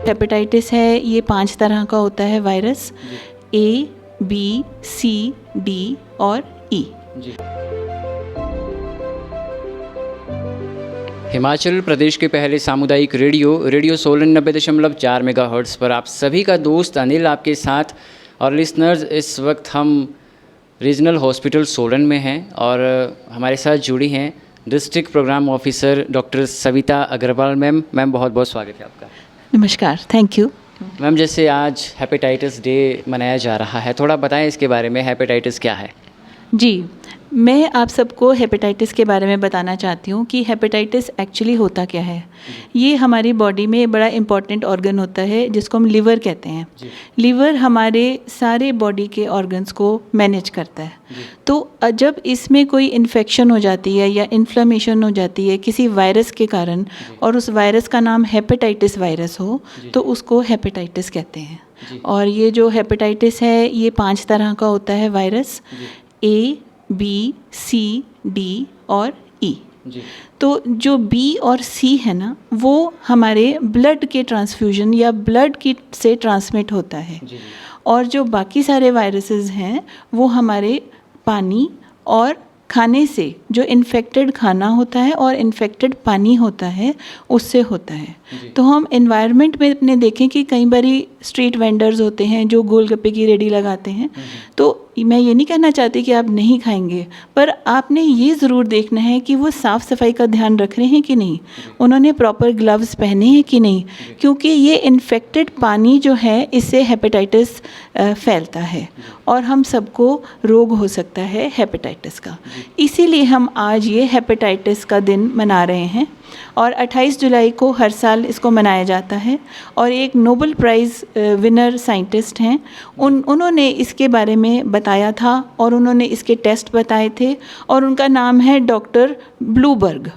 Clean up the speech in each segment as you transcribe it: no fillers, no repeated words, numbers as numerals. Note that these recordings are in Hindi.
हेपेटाइटिस है ये 5 तरह का होता है virus, A, B, C, D और E। हिमाचल प्रदेश के पहले सामुदायिक रेडियो सोलन 90.4 मेगाहर्ट्ज़ पर आप सभी का दोस्त अनिल आपके साथ। और लिसनर्स, इस वक्त हम रीजनल हॉस्पिटल सोलन में हैं और हमारे साथ जुड़ी हैं district program officer doctor Savita Agarwal ma'am. Ma'am, बहुत बहुत स्वागत है आपका। नमस्कार, थैंक यू। मैम, जैसे आज हेपेटाइटिस डे मनाया जा रहा है, थोड़ा बताएं इसके बारे में, हेपेटाइटिस क्या है? जी, मैं आप सबको हेपेटाइटिस के बारे में बताना चाहती हूँ कि हेपेटाइटिस एक्चुअली होता क्या है। ये हमारी बॉडी में बड़ा इम्पॉर्टेंट ऑर्गन होता है जिसको हम लिवर कहते हैं। लिवर हमारे सारे बॉडी के ऑर्गन्स को मैनेज करता है। तो जब इसमें कोई इन्फेक्शन हो जाती है या इन्फ्लेमेशन हो जाती है किसी वायरस के कारण, और उस वायरस का नाम हेपेटाइटिस वायरस हो, तो उसको हेपेटाइटिस कहते हैं। और ये जो हेपेटाइटिस है ये 5 तरह का होता है virus, A, B, C, D और E। तो जो B और C है ना, वो हमारे ब्लड के ट्रांसफ्यूजन या ब्लड की से ट्रांसमिट होता है। और जो बाकी सारे वायरसेस हैं वो हमारे पानी और खाने से, जो इन्फेक्टेड खाना होता है और इन्फेक्टेड पानी होता है, उससे होता है। तो हम एनवायरनमेंट में अपने देखें कि कई बारी स्ट्रीट वेंडर्स होते हैं जो गोलगप्पे की रेडी लगाते हैं। तो मैं ये नहीं कहना चाहती कि आप नहीं खाएंगे, पर आपने ये ज़रूर देखना है कि वो साफ़ सफाई का ध्यान रख रहे हैं कि नहीं, उन्होंने प्रॉपर ग्लव्स पहने हैं कि नहीं, क्योंकि ये इन्फेक्टेड पानी जो है इससे हेपेटाइटिस फैलता है और हम सबको रोग हो सकता है हेपेटाइटिस का। इसीलिए हम आज ये हेपेटाइटिस का दिन मना रहे हैं और 28 जुलाई को हर साल इसको मनाया जाता है। और एक नोबेल प्राइज़ विनर साइंटिस्ट हैं, उन्होंने इसके बारे में बताया था और उन्होंने इसके टेस्ट बताए थे और उनका नाम है डॉक्टर ब्लूबर्ग।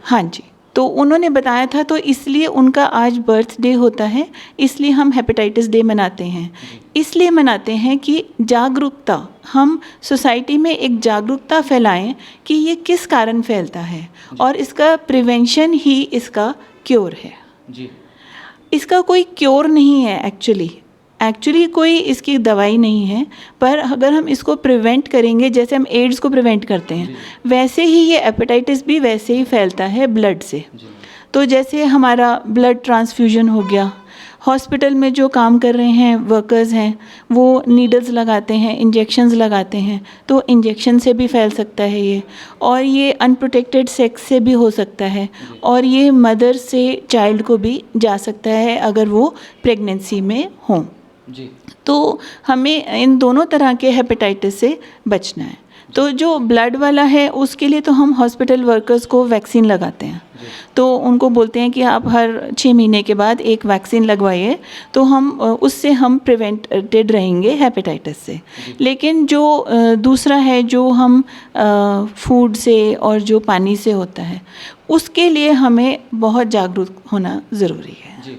हाँ जी, तो उन्होंने बताया था, तो इसलिए उनका आज बर्थडे होता है, इसलिए हम हेपेटाइटिस डे मनाते हैं। इसलिए मनाते हैं कि जागरूकता, हम सोसाइटी में एक जागरूकता फैलाएं कि ये किस कारण फैलता है और इसका प्रिवेंशन ही इसका क्योर है। इसका कोई क्योर नहीं है एक्चुअली कोई इसकी दवाई नहीं है, पर अगर हम इसको प्रिवेंट करेंगे, जैसे हम एड्स को प्रिवेंट करते हैं, वैसे ही ये हेपेटाइटिस भी वैसे ही फैलता है ब्लड से। तो जैसे हमारा ब्लड ट्रांसफ्यूजन हो गया, हॉस्पिटल में जो काम कर रहे हैं वर्कर्स हैं वो नीडल्स लगाते हैं, इंजेक्शंस लगाते हैं, तो इंजेक्शन से भी फैल सकता है ये। और ये अनप्रोटेक्टेड सेक्स से भी हो सकता है और ये मदर से चाइल्ड को भी जा सकता है अगर वो प्रेगनेंसी में हों। तो हमें इन दोनों तरह के हेपेटाइटिस से बचना है। तो जो ब्लड वाला है उसके लिए तो हम हॉस्पिटल वर्कर्स को वैक्सीन लगाते हैं, तो उनको बोलते हैं कि आप हर 6 महीने के बाद एक वैक्सीन लगवाइए, तो हम उससे हम प्रिवेंटेड रहेंगे हेपेटाइटिस से। लेकिन जो दूसरा है जो हम फूड से और जो पानी से होता है, उसके लिए हमें बहुत जागरूक होना ज़रूरी है।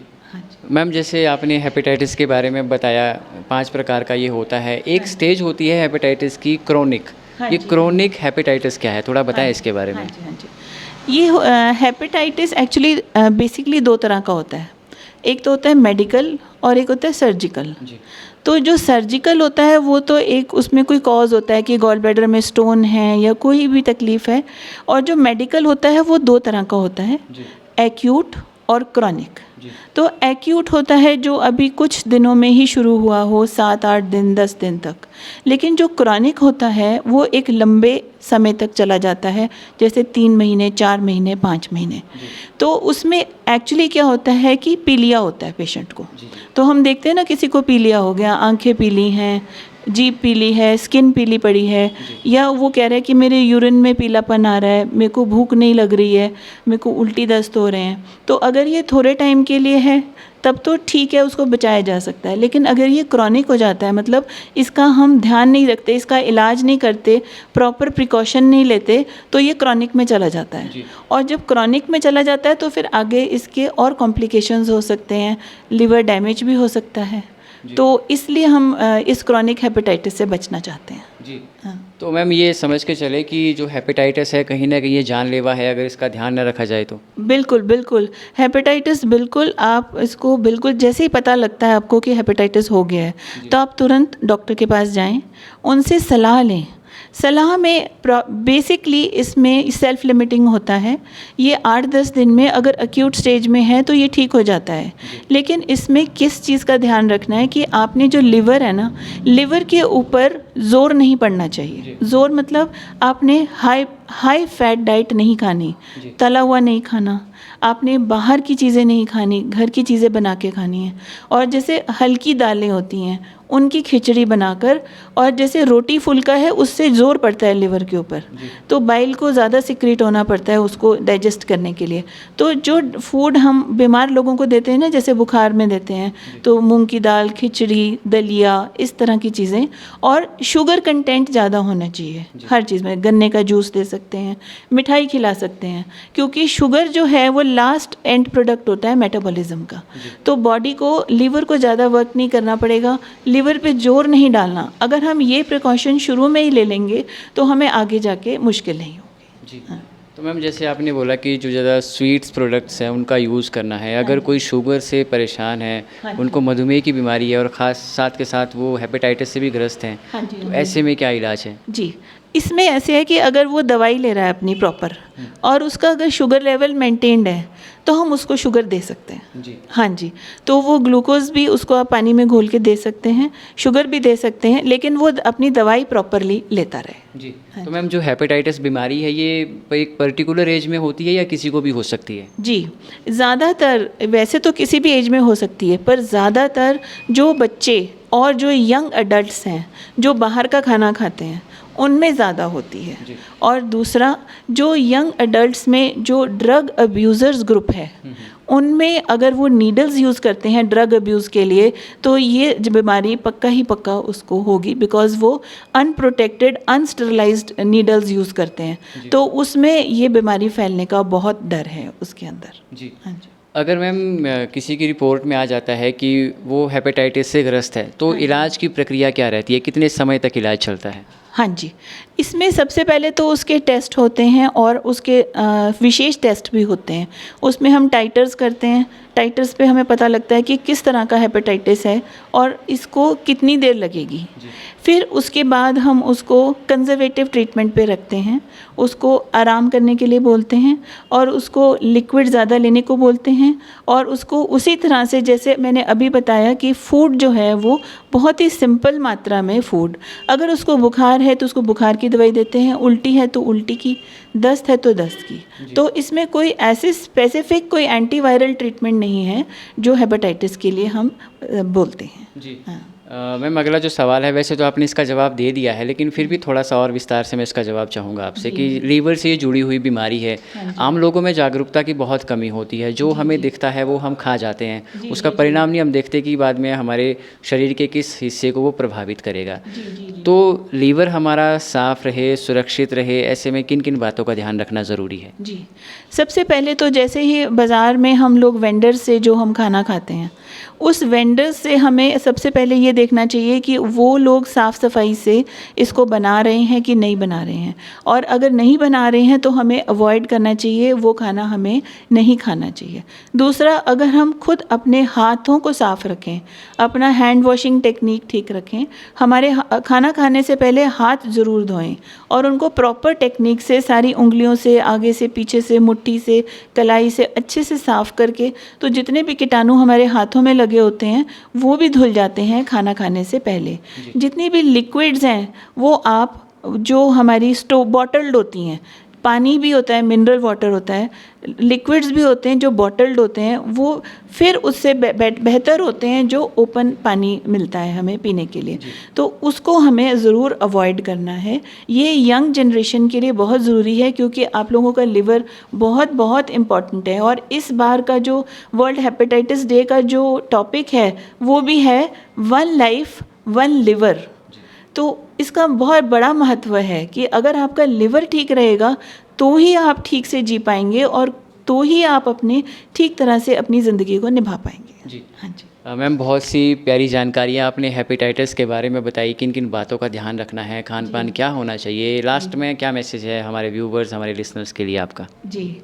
मैम, जैसे आपने हेपेटाइटिस के बारे में बताया, 5 प्रकार का ये होता है। एक स्टेज होती है हेपेटाइटिस की क्रोनिक। ये क्रोनिक हेपेटाइटिस क्या है, थोड़ा बताएं इसके बारे में। ये हेपेटाइटिस एक्चुअली बेसिकली 2 तरह का होता है। एक तो होता है मेडिकल और एक होता है सर्जिकल। तो जो सर्जिकल होता है वो तो एक उसमें कोई कॉज होता है कि गॉल ब्लैडर में स्टोन है या कोई भी तकलीफ़ है। और जो मेडिकल होता है वो 2 तरह का होता है, एक्यूट और क्रॉनिक। तो एक्यूट होता है जो अभी कुछ दिनों में ही शुरू हुआ हो, 7-8 दिन 10 दिन तक। लेकिन जो क्रॉनिक होता है वो एक लंबे समय तक चला जाता है, जैसे 3 महीने, 4 महीने, 5 महीने। तो उसमें एक्चुअली क्या होता है कि पीलिया होता है पेशेंट को। तो हम देखते हैं ना, किसी को पीलिया हो गया, आंखें पीली हैं, जीभ पीली है, स्किन पीली पड़ी है, या वो कह रहा है कि मेरे यूरिन में पीलापन आ रहा है, मेरे को भूख नहीं लग रही है, मेरे को उल्टी दस्त हो रहे हैं। तो अगर ये थोड़े टाइम के लिए है तब तो ठीक है, उसको बचाया जा सकता है। लेकिन अगर ये क्रॉनिक हो जाता है, मतलब इसका हम ध्यान नहीं रखते, इसका इलाज नहीं करते, प्रॉपर प्रिकॉशन नहीं लेते, तो ये क्रॉनिक में चला जाता है। और जब क्रॉनिक में चला जाता है तो फिर आगे इसके और कॉम्प्लिकेशंस हो सकते हैं, लिवर डैमेज भी हो सकता है। तो इसलिए हम इस क्रॉनिक हेपेटाइटिस से बचना चाहते हैं। जी। हाँ। तो मैम ये समझ के चले कि जो हेपेटाइटिस है कहीं ना कहीं ये जानलेवा है अगर इसका ध्यान न रखा जाए तो। बिल्कुल, बिल्कुल। हेपेटाइटिस बिल्कुल आप इसको बिल्कुल जैसे ही पता लगता है आपको कि हेपेटाइटिस हो गया है, तो आप तुरंत डॉक्टर के पास जाएँ, उनसे सलाह लें। सलाह में बेसिकली इसमें सेल्फ लिमिटिंग होता है। ये 8-10 दिन में अगर एक्यूट स्टेज में है तो ये ठीक हो जाता है। लेकिन इसमें किस चीज़ का ध्यान रखना है कि आपने जो लिवर है ना, लिवर के ऊपर ज़ोर नहीं पड़ना चाहिए। ज़ोर मतलब आपने हाई फैट डाइट नहीं खानी, तला हुआ नहीं खाना, आपने बाहर की चीज़ें नहीं खानी, घर की चीज़ें बना के खानी है। और जैसे हल्की दालें होती हैं उनकी खिचड़ी बनाकर, और जैसे रोटी फुल्का है उससे ज़ोर पड़ता है लिवर के ऊपर, तो बाइल को ज़्यादा सिक्रीट होना पड़ता है उसको डाइजेस्ट करने के लिए। तो जो फूड हम बीमार लोगों को देते हैं ना, जैसे बुखार में देते हैं, तो मूंग की दाल, खिचड़ी, दलिया, इस तरह की चीज़ें, और शुगर कंटेंट ज़्यादा होना चाहिए हर चीज़ में। गन्ने का जूस दे सकते हैं, मिठाई खिला सकते हैं, क्योंकि शुगर जो है वो लास्ट एंड प्रोडक्ट होता है मेटाबॉलिज्म का। तो बॉडी को, लीवर को ज़्यादा वर्क नहीं करना पड़ेगा, लीवर पे जोर नहीं डालना। अगर हम ये प्रिकॉशन शुरू में ही ले लेंगे तो हमें आगे जाके मुश्किल नहीं होगी। जी। तो मैम जैसे आपने बोला कि जो ज़्यादा स्वीट्स प्रोडक्ट्स हैं उनका यूज़ करना है, अगर कोई शुगर से परेशान है, उनको मधुमेह की बीमारी है और ख़ास साथ के साथ वो हेपेटाइटिस से भी ग्रस्त हैं, तो ऐसे में क्या इलाज है? जी, इसमें ऐसे है कि अगर वो दवाई ले रहा है अपनी प्रॉपर, और उसका अगर शुगर लेवल मेंटेन्ड है तो हम उसको शुगर दे सकते हैं। जी। हाँ जी, तो वो ग्लूकोज भी उसको आप पानी में घोल के दे सकते हैं, शुगर भी दे सकते हैं, लेकिन वो अपनी दवाई प्रॉपरली लेता रहे। जी। तो मैम जो हेपेटाइटिस बीमारी है ये एक पर्टिकुलर एज में होती है या किसी को भी हो सकती है? जी, ज़्यादातर, वैसे तो किसी भी एज में हो सकती है, पर ज़्यादातर जो बच्चे और जो यंग एडल्ट्स हैं, जो बाहर का खाना खाते हैं, उनमें ज़्यादा होती है। और दूसरा, जो यंग एडल्ट्स में जो ड्रग अब्यूज़र्स ग्रुप है, उनमें अगर वो नीडल्स यूज़ करते हैं ड्रग अब्यूज़ के लिए, तो ये बीमारी पक्का ही पक्का उसको होगी, बिकॉज़ वो अनप्रोटेक्टेड, अनस्टरलाइज्ड नीडल्स यूज़ करते हैं। तो उसमें ये बीमारी फैलने का बहुत डर है उसके अंदर। जी। हाँ जी। अगर मैम किसी की रिपोर्ट में आ जाता है कि वो हेपेटाइटिस से ग्रस्त है, तो इलाज की प्रक्रिया क्या रहती है? कितने समय तक इलाज चलता है? हाँ जी, इसमें सबसे पहले तो उसके टेस्ट होते हैं, और उसके विशेष टेस्ट भी होते हैं। उसमें हम टाइटर्स करते हैं। टाइटर्स पे हमें पता लगता है कि किस तरह का हेपेटाइटिस है और इसको कितनी देर लगेगी। फिर उसके बाद हम उसको कंजर्वेटिव ट्रीटमेंट पे रखते हैं, उसको आराम करने के लिए बोलते हैं, और उसको लिक्विड ज़्यादा लेने को बोलते हैं, और उसको उसी तरह से, जैसे मैंने अभी बताया कि फूड जो है वो बहुत ही सिंपल मात्रा में फूड, अगर उसको बुखार है तो उसको बुखार की दवाई देते हैं, उल्टी है तो उल्टी की, दस्त है तो दस्त की। तो इसमें कोई ऐसे स्पेसिफिक कोई एंटीवायरल ट्रीटमेंट नहीं है जो हेपेटाइटिस के लिए हम बोलते हैं। जी। हाँ। मैम अगला जो सवाल है, वैसे तो आपने इसका जवाब दे दिया है, लेकिन फिर भी थोड़ा सा और विस्तार से मैं इसका जवाब चाहूँगा आपसे कि लीवर से ये जुड़ी हुई बीमारी है। आम लोगों में जागरूकता की बहुत कमी होती है, जो हमें दिखता है वो हम खा जाते हैं, उसका परिणाम नहीं हम देखते कि बाद में हमारे शरीर के किस हिस्से को वो प्रभावित करेगा। तो लीवर हमारा साफ़ रहे, सुरक्षित रहे, ऐसे में किन किन बातों का ध्यान रखना ज़रूरी है? जी, सबसे पहले तो जैसे ही बाज़ार में हम लोग वेंडर से जो हम खाना खाते हैं, उस वेंडर से हमें सबसे पहले ये देखना चाहिए कि वो लोग साफ़ सफाई से इसको बना रहे हैं कि नहीं बना रहे हैं, और अगर नहीं बना रहे हैं तो हमें अवॉइड करना चाहिए, वो खाना हमें नहीं खाना चाहिए। दूसरा, अगर हम खुद अपने हाथों को साफ़ रखें, अपना हैंड वॉशिंग टेक्निक ठीक रखें, हमारे खाना खाने से पहले हाथ ज़रूर धोएं, और उनको प्रॉपर टेक्निक से सारी उंगलियों से, आगे से, पीछे से, मुट्ठी से, कलाई से अच्छे से साफ़ करके, तो जितने भी कीटाणु हमारे हाथों में लगे होते हैं वो भी धुल जाते हैं खाना खाने से पहले। जितनी भी लिक्विड्स हैं वो आप, जो हमारी बॉटल्ड होती हैं, पानी भी होता है, मिनरल वाटर होता है, लिक्विड्स भी होते हैं जो बॉटल्ड होते हैं, वो फिर उससे बेहतर होते हैं जो ओपन पानी मिलता है हमें पीने के लिए। तो उसको हमें ज़रूर अवॉइड करना है। ये यंग जनरेशन के लिए बहुत ज़रूरी है, क्योंकि आप लोगों का लिवर बहुत बहुत इम्पॉर्टेंट है। और इस बार का जो वर्ल्ड हेपेटाइटिस डे का जो टॉपिक है वो भी है 1 लाइफ 1 लिवर। तो इसका बहुत बड़ा महत्व है कि अगर आपका लिवर ठीक रहेगा तो ही आप ठीक से जी पाएंगे, और तो ही आप अपने ठीक तरह से अपनी ज़िंदगी को निभा पाएंगे। जी। हाँ जी। मैम बहुत सी प्यारी जानकारियाँ आपने हेपेटाइटिस के बारे में बताई, किन किन बातों का ध्यान रखना है, खान पान क्या होना चाहिए। लास्ट में क्या मैसेज है हमारे व्यूवर्स, हमारे लिसनर्स के लिए आपका? जी,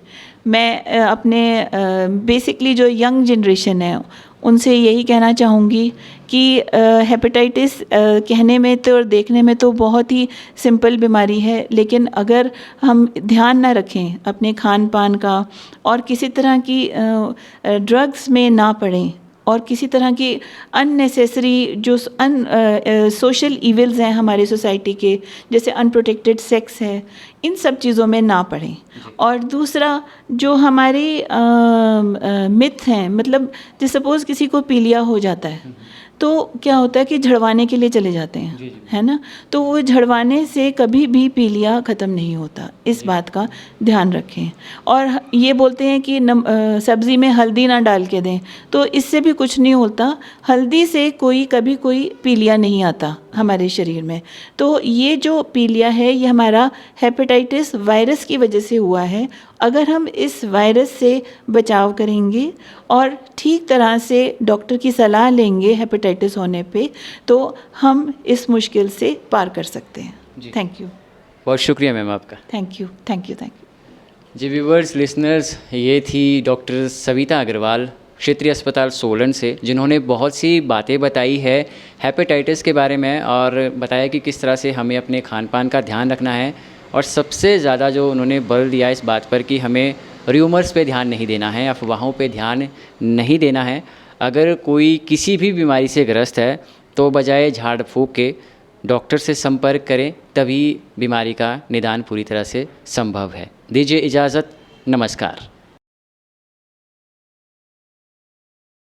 मैं अपने बेसिकली जो यंग जनरेशन है उनसे यही कहना चाहूँगी कि हेपेटाइटिस कहने में तो और देखने में तो बहुत ही सिंपल बीमारी है, लेकिन अगर हम ध्यान ना रखें अपने खान पान का और किसी तरह की ड्रग्स में ना पड़ें और किसी तरह की अननेसेसरी जो सोशल इविल्स हैं हमारी सोसाइटी के, जैसे अनप्रोटेक्टेड सेक्स है, इन सब चीज़ों में ना पड़ें। और दूसरा जो हमारी मिथ हैं, मतलब जैसे सपोज़ किसी को पीलिया हो जाता है तो क्या होता है कि झड़वाने के लिए चले जाते हैं, है ना, तो वो झड़वाने से कभी भी पीलिया ख़त्म नहीं होता, इस बात का ध्यान रखें। और ये बोलते हैं कि सब्ज़ी में हल्दी ना डाल के दें, तो इससे भी कुछ नहीं होता, हल्दी से कभी कोई पीलिया नहीं आता हमारे शरीर में। तो ये जो पीलिया है ये हमारा हेपेटाइटिस वायरस की वजह से हुआ है। अगर हम इस वायरस से बचाव करेंगे और ठीक तरह से डॉक्टर की सलाह लेंगे हेपेटाइटिस होने पे, तो हम इस मुश्किल से पार कर सकते हैं। Thank you. बहुत शुक्रिया मैम आपका। Thank you, thank you, thank you. जी व्यूवर्स, लिसनर्स, ये थी डॉक्टर सविता अग्रवाल क्षेत्रीय अस्पताल सोलन से, जिन्होंने बहुत सी बातें बताई है हेपेटाइटिस के बारे में और बताया कि किस तरह से हमें अपने खान पान का ध्यान रखना है। और सबसे ज़्यादा जो उन्होंने बल दिया इस बात पर कि हमें र्यूमर्स पे ध्यान नहीं देना है, अफवाहों पे ध्यान नहीं देना है। अगर कोई किसी भी बीमारी से ग्रस्त है तो बजाय झाड़ फूँक के डॉक्टर से संपर्क करें, तभी बीमारी का निदान पूरी तरह से संभव है। दीजिए इजाज़त, नमस्कार।